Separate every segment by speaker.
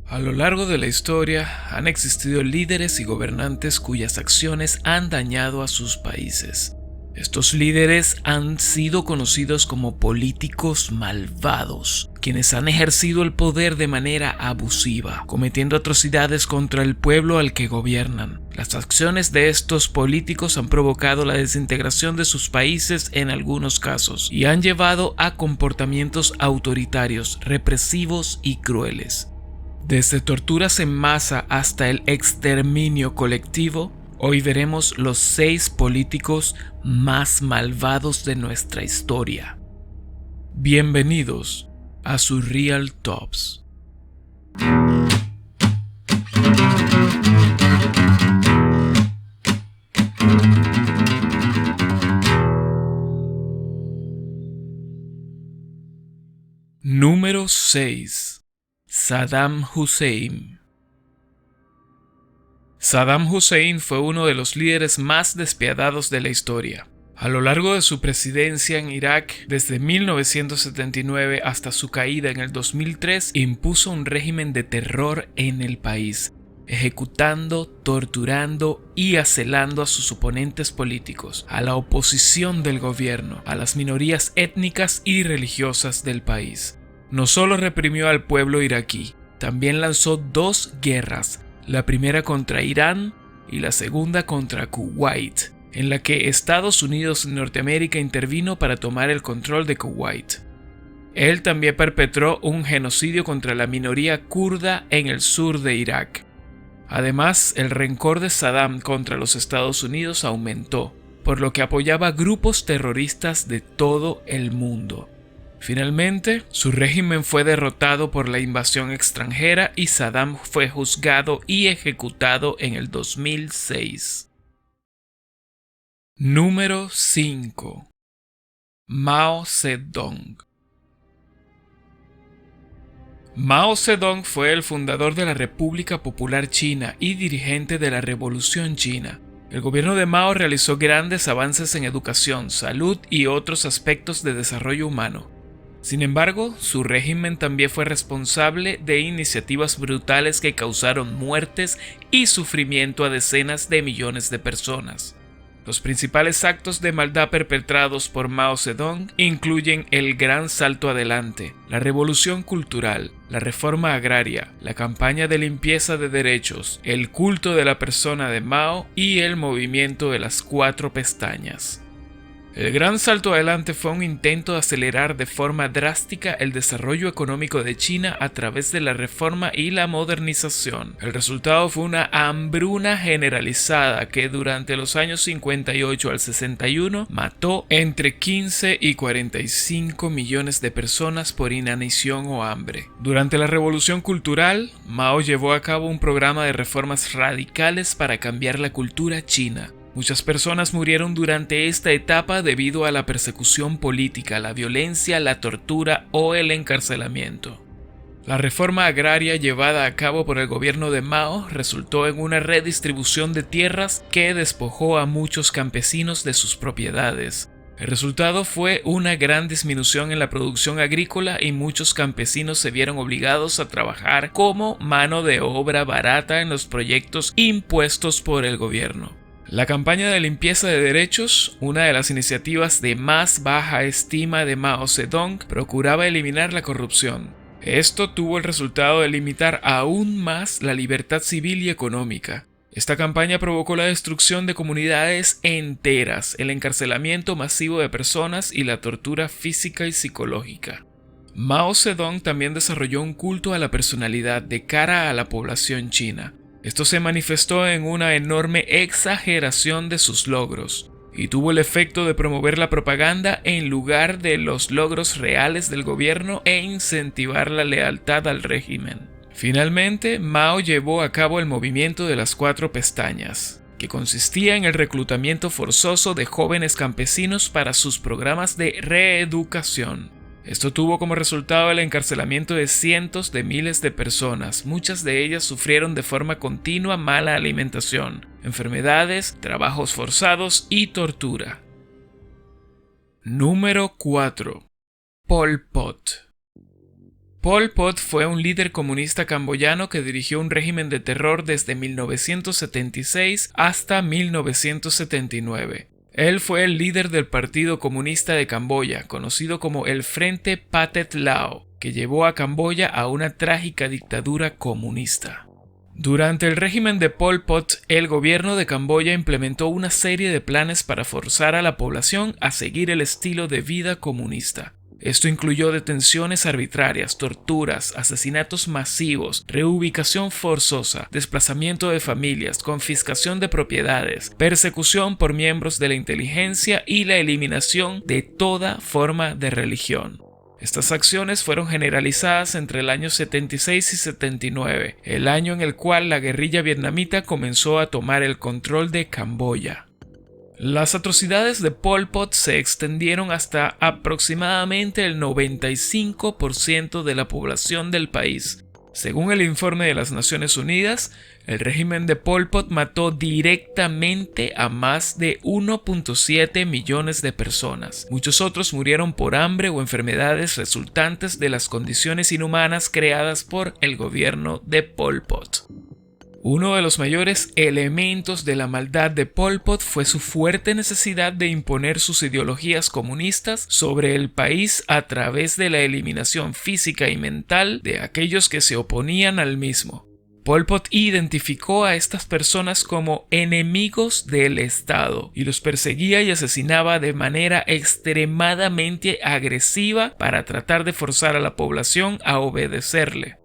Speaker 1: A lo largo de la historia han existido líderes y gobernantes cuyas acciones han dañado a sus países. Estos líderes han sido conocidos como políticos malvados, quienes han ejercido el poder de manera abusiva, cometiendo atrocidades contra el pueblo al que gobiernan. Las acciones de estos políticos han provocado la desintegración de sus países en algunos casos y han llevado a comportamientos autoritarios, represivos y crueles. Desde torturas en masa hasta el exterminio colectivo, hoy veremos los 6 políticos más malvados de nuestra historia. Bienvenidos a Surreal Tops. Número 6. Saddam Hussein. Saddam Hussein fue uno de los líderes más despiadados de la historia. A lo largo de su presidencia en Irak, desde 1979 hasta su caída en el 2003, impuso un régimen de terror en el país, ejecutando, torturando y aselando a sus oponentes políticos, a la oposición del gobierno, a las minorías étnicas y religiosas del país. No solo reprimió al pueblo iraquí, también lanzó 2 guerras, la primera contra Irán y la segunda contra Kuwait, en la que Estados Unidos y Norteamérica intervino para tomar el control de Kuwait. Él también perpetró un genocidio contra la minoría kurda en el sur de Irak. Además, el rencor de Saddam contra los Estados Unidos aumentó, por lo que apoyaba grupos terroristas de todo el mundo. Finalmente, su régimen fue derrotado por la invasión extranjera y Saddam fue juzgado y ejecutado en el 2006. Número 5. Mao Zedong. Mao Zedong fue el fundador de la República Popular China y dirigente de la Revolución China. El gobierno de Mao realizó grandes avances en educación, salud y otros aspectos de desarrollo humano. Sin embargo, su régimen también fue responsable de iniciativas brutales que causaron muertes y sufrimiento a decenas de millones de personas. Los principales actos de maldad perpetrados por Mao Zedong incluyen el Gran Salto Adelante, la Revolución Cultural, la Reforma Agraria, la campaña de limpieza de derechos, el culto de la persona de Mao y el movimiento de las 4 pestañas. El Gran Salto Adelante fue un intento de acelerar de forma drástica el desarrollo económico de China a través de la reforma y la modernización. El resultado fue una hambruna generalizada que durante los años 58 al 61 mató entre 15 y 45 millones de personas por inanición o hambre. Durante la Revolución Cultural, Mao llevó a cabo un programa de reformas radicales para cambiar la cultura china. Muchas personas murieron durante esta etapa debido a la persecución política, la violencia, la tortura o el encarcelamiento. La reforma agraria llevada a cabo por el gobierno de Mao resultó en una redistribución de tierras que despojó a muchos campesinos de sus propiedades. El resultado fue una gran disminución en la producción agrícola y muchos campesinos se vieron obligados a trabajar como mano de obra barata en los proyectos impuestos por el gobierno. La campaña de limpieza de derechos, una de las iniciativas de más baja estima de Mao Zedong, procuraba eliminar la corrupción. Esto tuvo el resultado de limitar aún más la libertad civil y económica. Esta campaña provocó la destrucción de comunidades enteras, el encarcelamiento masivo de personas y la tortura física y psicológica. Mao Zedong también desarrolló un culto a la personalidad de cara a la población china. Esto se manifestó en una enorme exageración de sus logros y tuvo el efecto de promover la propaganda en lugar de los logros reales del gobierno e incentivar la lealtad al régimen. Finalmente, Mao llevó a cabo el movimiento de las 4 pestañas, que consistía en el reclutamiento forzoso de jóvenes campesinos para sus programas de reeducación. Esto tuvo como resultado el encarcelamiento de cientos de miles de personas. Muchas de ellas sufrieron de forma continua mala alimentación, enfermedades, trabajos forzados y tortura. Número 4. Pol Pot. Pol Pot fue un líder comunista camboyano que dirigió un régimen de terror desde 1976 hasta 1979. Él fue el líder del Partido Comunista de Camboya, conocido como el Frente Pathet Lao, que llevó a Camboya a una trágica dictadura comunista. Durante el régimen de Pol Pot, el gobierno de Camboya implementó una serie de planes para forzar a la población a seguir el estilo de vida comunista. Esto incluyó detenciones arbitrarias, torturas, asesinatos masivos, reubicación forzosa, desplazamiento de familias, confiscación de propiedades, persecución por miembros de la inteligencia y la eliminación de toda forma de religión. Estas acciones fueron generalizadas entre el año 76 y 79, el año en el cual la guerrilla vietnamita comenzó a tomar el control de Camboya. Las atrocidades de Pol Pot se extendieron hasta aproximadamente el 95% de la población del país. Según el informe de las Naciones Unidas, el régimen de Pol Pot mató directamente a más de 1.7 millones de personas. Muchos otros murieron por hambre o enfermedades resultantes de las condiciones inhumanas creadas por el gobierno de Pol Pot. Uno de los mayores elementos de la maldad de Pol Pot fue su fuerte necesidad de imponer sus ideologías comunistas sobre el país a través de la eliminación física y mental de aquellos que se oponían al mismo. Pol Pot identificó a estas personas como enemigos del Estado y los perseguía y asesinaba de manera extremadamente agresiva para tratar de forzar a la población a obedecerle.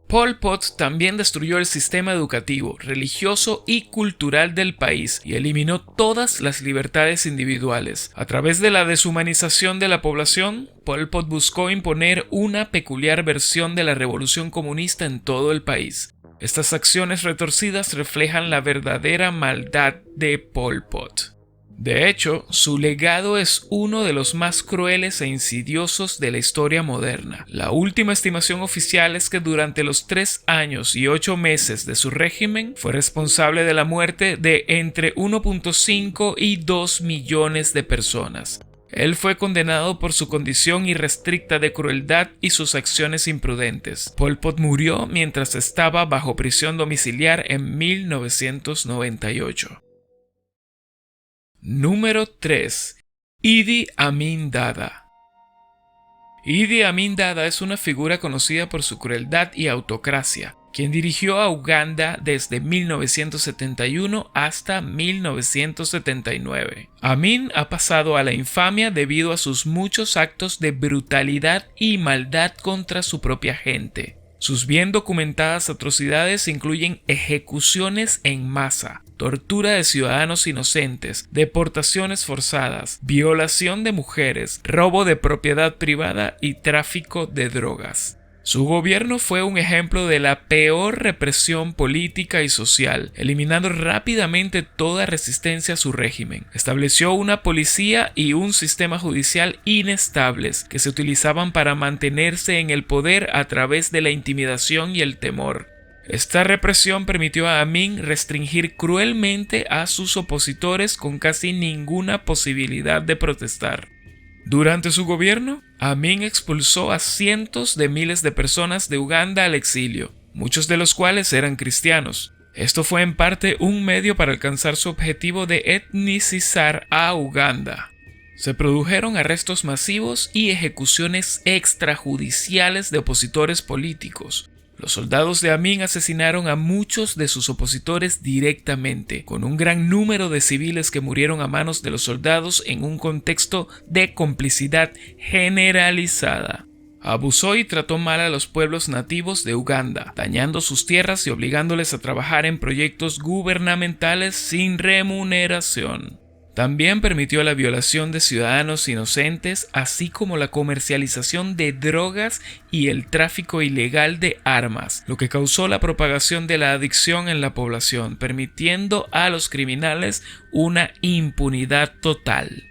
Speaker 1: Pol Pot también destruyó el sistema educativo, religioso y cultural del país y eliminó todas las libertades individuales. A través de la deshumanización de la población, Pol Pot buscó imponer una peculiar versión de la revolución comunista en todo el país. Estas acciones retorcidas reflejan la verdadera maldad de Pol Pot. De hecho, su legado es uno de los más crueles e insidiosos de la historia moderna. La última estimación oficial es que durante los 3 años y 8 meses de su régimen fue responsable de la muerte de entre 1.5 y 2 millones de personas. Él fue condenado por su condición irrestricta de crueldad y sus acciones imprudentes. Pol Pot murió mientras estaba bajo prisión domiciliar en 1998. Número 3. Idi Amin Dada. Idi Amin Dada es una figura conocida por su crueldad y autocracia, quien dirigió a Uganda desde 1971 hasta 1979. Amin ha pasado a la infamia debido a sus muchos actos de brutalidad y maldad contra su propia gente. Sus bien documentadas atrocidades incluyen ejecuciones en masa, tortura de ciudadanos inocentes, deportaciones forzadas, violación de mujeres, robo de propiedad privada y tráfico de drogas. Su gobierno fue un ejemplo de la peor represión política y social, eliminando rápidamente toda resistencia a su régimen. Estableció una policía y un sistema judicial inestables que se utilizaban para mantenerse en el poder a través de la intimidación y el temor. Esta represión permitió a Amin restringir cruelmente a sus opositores con casi ninguna posibilidad de protestar. Durante su gobierno, Amin expulsó a cientos de miles de personas de Uganda al exilio, muchos de los cuales eran cristianos. Esto fue en parte un medio para alcanzar su objetivo de etnicizar a Uganda. Se produjeron arrestos masivos y ejecuciones extrajudiciales de opositores políticos. Los soldados de Amin asesinaron a muchos de sus opositores directamente, con un gran número de civiles que murieron a manos de los soldados en un contexto de complicidad generalizada. Abusó y trató mal a los pueblos nativos de Uganda, dañando sus tierras y obligándoles a trabajar en proyectos gubernamentales sin remuneración. También permitió la violación de ciudadanos inocentes, así como la comercialización de drogas y el tráfico ilegal de armas, lo que causó la propagación de la adicción en la población, permitiendo a los criminales una impunidad total.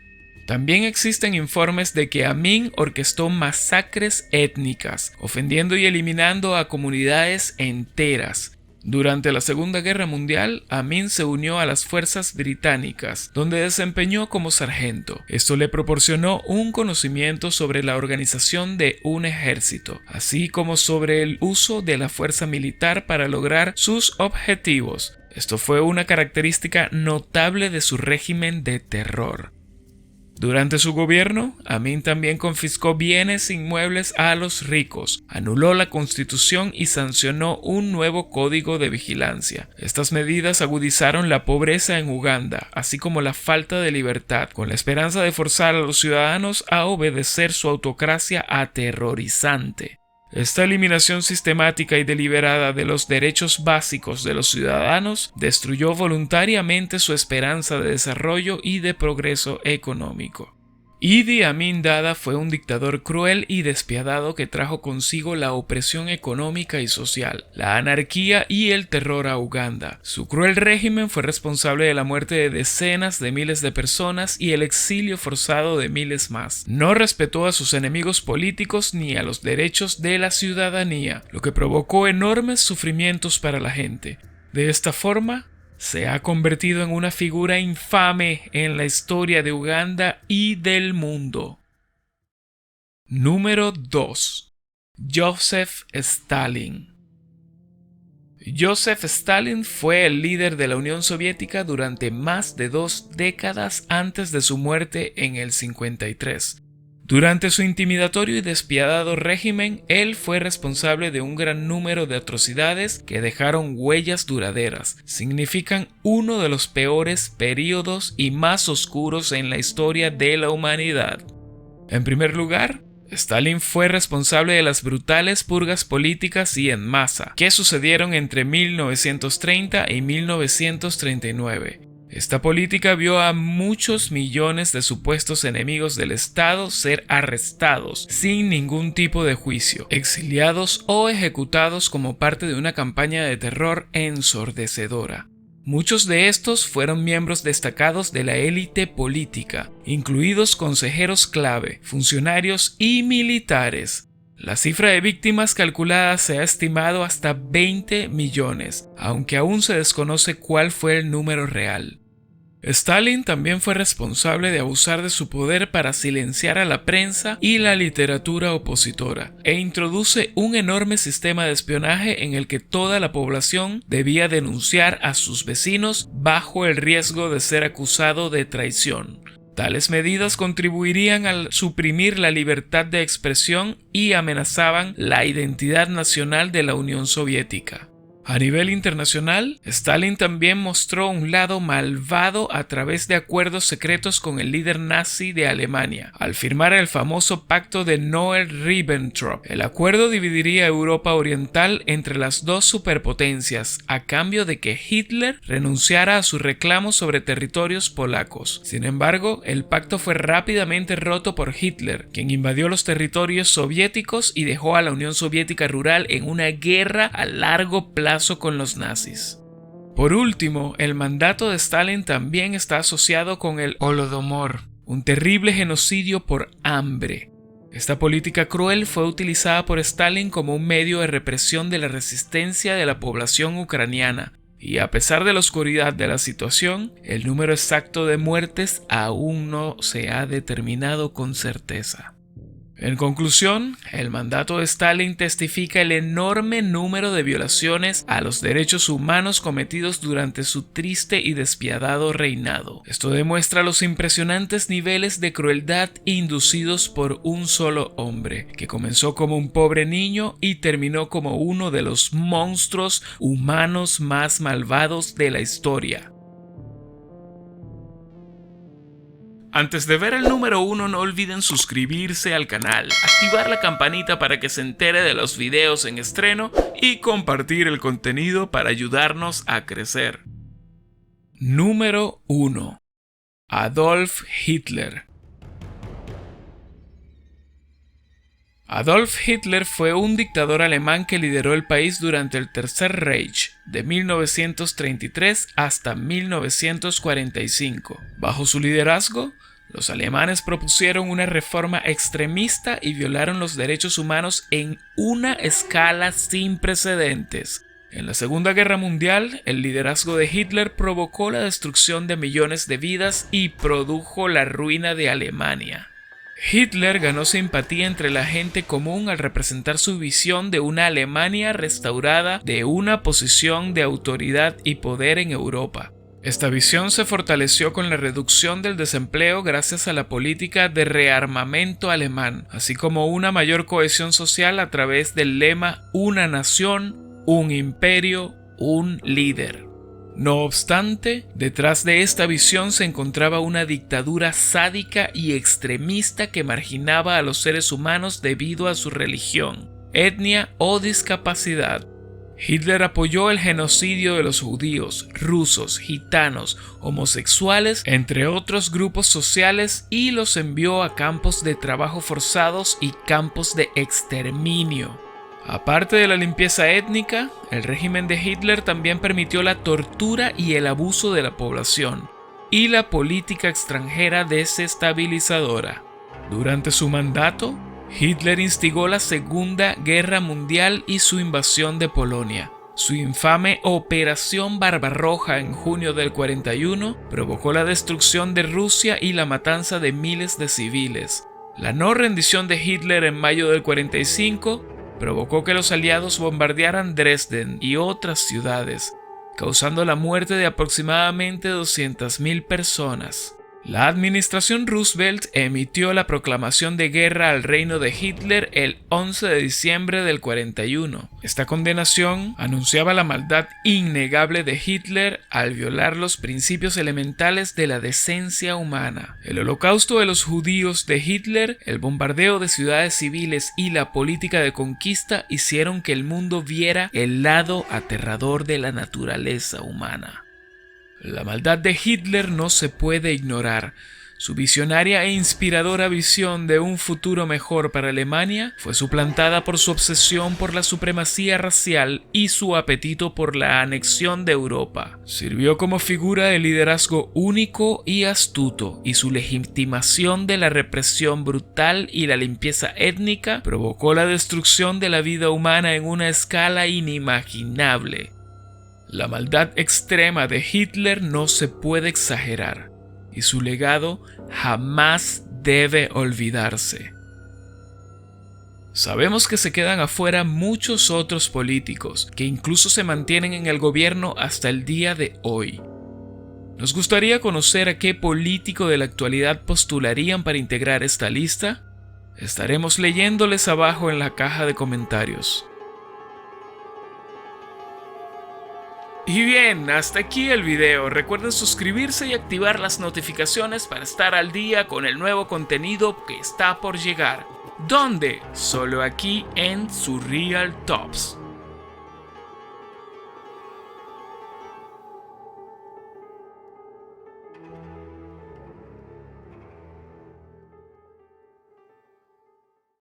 Speaker 1: También existen informes de que Amin orquestó masacres étnicas, ofendiendo y eliminando a comunidades enteras. Durante la Segunda Guerra Mundial, Amin se unió a las fuerzas británicas, donde desempeñó como sargento. Esto le proporcionó un conocimiento sobre la organización de un ejército, así como sobre el uso de la fuerza militar para lograr sus objetivos. Esto fue una característica notable de su régimen de terror. Durante su gobierno, Amin también confiscó bienes inmuebles a los ricos, anuló la constitución y sancionó un nuevo código de vigilancia. Estas medidas agudizaron la pobreza en Uganda, así como la falta de libertad, con la esperanza de forzar a los ciudadanos a obedecer su autocracia aterrorizante. Esta eliminación sistemática y deliberada de los derechos básicos de los ciudadanos destruyó voluntariamente su esperanza de desarrollo y de progreso económico. Idi Amin Dada fue un dictador cruel y despiadado que trajo consigo la opresión económica y social, la anarquía y el terror a Uganda. Su cruel régimen fue responsable de la muerte de decenas de miles de personas y el exilio forzado de miles más. No respetó a sus enemigos políticos ni a los derechos de la ciudadanía, lo que provocó enormes sufrimientos para la gente. De esta forma, se ha convertido en una figura infame en la historia de Uganda y del mundo. Número 2. Joseph Stalin. Joseph Stalin fue el líder de la Unión Soviética durante más de 2 décadas antes de su muerte en el 53. Durante su intimidatorio y despiadado régimen, él fue responsable de un gran número de atrocidades que dejaron huellas duraderas. Significan uno de los peores períodos y más oscuros en la historia de la humanidad. En primer lugar, Stalin fue responsable de las brutales purgas políticas y en masa que sucedieron entre 1930 y 1939. Esta política vio a muchos millones de supuestos enemigos del Estado ser arrestados sin ningún tipo de juicio, exiliados o ejecutados como parte de una campaña de terror ensordecedora. Muchos de estos fueron miembros destacados de la élite política, incluidos consejeros clave, funcionarios y militares. La cifra de víctimas calculada se ha estimado hasta 20 millones, aunque aún se desconoce cuál fue el número real. Stalin también fue responsable de abusar de su poder para silenciar a la prensa y la literatura opositora, e introduce un enorme sistema de espionaje en el que toda la población debía denunciar a sus vecinos bajo el riesgo de ser acusado de traición. Tales medidas contribuirían a suprimir la libertad de expresión y amenazaban la identidad nacional de la Unión Soviética. A nivel internacional, Stalin también mostró un lado malvado a través de acuerdos secretos con el líder nazi de Alemania, al firmar el famoso pacto de Noel-Ribbentrop. El acuerdo dividiría Europa Oriental entre las dos superpotencias, a cambio de que Hitler renunciara a su reclamo sobre territorios polacos. Sin embargo, el pacto fue rápidamente roto por Hitler, quien invadió los territorios soviéticos y dejó a la Unión Soviética rural en una guerra a largo plazo con los nazis. Por último, el mandato de Stalin también está asociado con el Holodomor, un terrible genocidio por hambre. Esta política cruel fue utilizada por Stalin como un medio de represión de la resistencia de la población ucraniana, y a pesar de la oscuridad de la situación, el número exacto de muertes aún no se ha determinado con certeza. En conclusión, el mandato de Stalin testifica el enorme número de violaciones a los derechos humanos cometidos durante su triste y despiadado reinado. Esto demuestra los impresionantes niveles de crueldad inducidos por un solo hombre, que comenzó como un pobre niño y terminó como uno de los monstruos humanos más malvados de la historia. Antes de ver el número 1, no olviden suscribirse al canal, activar la campanita para que se entere de los videos en estreno y compartir el contenido para ayudarnos a crecer. Número 1. Adolf Hitler. Adolf Hitler fue un dictador alemán que lideró el país durante el Tercer Reich, de 1933 hasta 1945. Bajo su liderazgo, los alemanes propusieron una reforma extremista y violaron los derechos humanos en una escala sin precedentes. En la Segunda Guerra Mundial, el liderazgo de Hitler provocó la destrucción de millones de vidas y produjo la ruina de Alemania. Hitler ganó simpatía entre la gente común al representar su visión de una Alemania restaurada de una posición de autoridad y poder en Europa. Esta visión se fortaleció con la reducción del desempleo gracias a la política de rearmamento alemán, así como una mayor cohesión social a través del lema "Una nación, un imperio, un líder". No obstante, detrás de esta visión se encontraba una dictadura sádica y extremista que marginaba a los seres humanos debido a su religión, etnia o discapacidad. Hitler apoyó el genocidio de los judíos, rusos, gitanos, homosexuales, entre otros grupos sociales, y los envió a campos de trabajo forzados y campos de exterminio. Aparte de la limpieza étnica, el régimen de Hitler también permitió la tortura y el abuso de la población, y la política extranjera desestabilizadora. Durante su mandato, Hitler instigó la Segunda Guerra Mundial y su invasión de Polonia. Su infame Operación Barbarroja en junio del 41 provocó la destrucción de Rusia y la matanza de miles de civiles. La no rendición de Hitler en mayo del 45 provocó que los aliados bombardearan Dresden y otras ciudades, causando la muerte de aproximadamente 200.000 personas. La administración Roosevelt emitió la proclamación de guerra al reino de Hitler el 11 de diciembre del 41. Esta condenación anunciaba la maldad innegable de Hitler al violar los principios elementales de la decencia humana. El holocausto de los judíos de Hitler, el bombardeo de ciudades civiles y la política de conquista hicieron que el mundo viera el lado aterrador de la naturaleza humana. La maldad de Hitler no se puede ignorar. Su visionaria e inspiradora visión de un futuro mejor para Alemania fue suplantada por su obsesión por la supremacía racial y su apetito por la anexión de Europa. Sirvió como figura de liderazgo único y astuto, y su legitimación de la represión brutal y la limpieza étnica provocó la destrucción de la vida humana en una escala inimaginable. La maldad extrema de Hitler no se puede exagerar, y su legado jamás debe olvidarse. Sabemos que se quedan afuera muchos otros políticos, que incluso se mantienen en el gobierno hasta el día de hoy. ¿Nos gustaría conocer a qué político de la actualidad postularían para integrar esta lista? Estaremos leyéndoles abajo en la caja de comentarios. Y bien, hasta aquí el video. Recuerden suscribirse y activar las notificaciones para estar al día con el nuevo contenido que está por llegar. ¿Dónde? Solo aquí en Surreal Tops.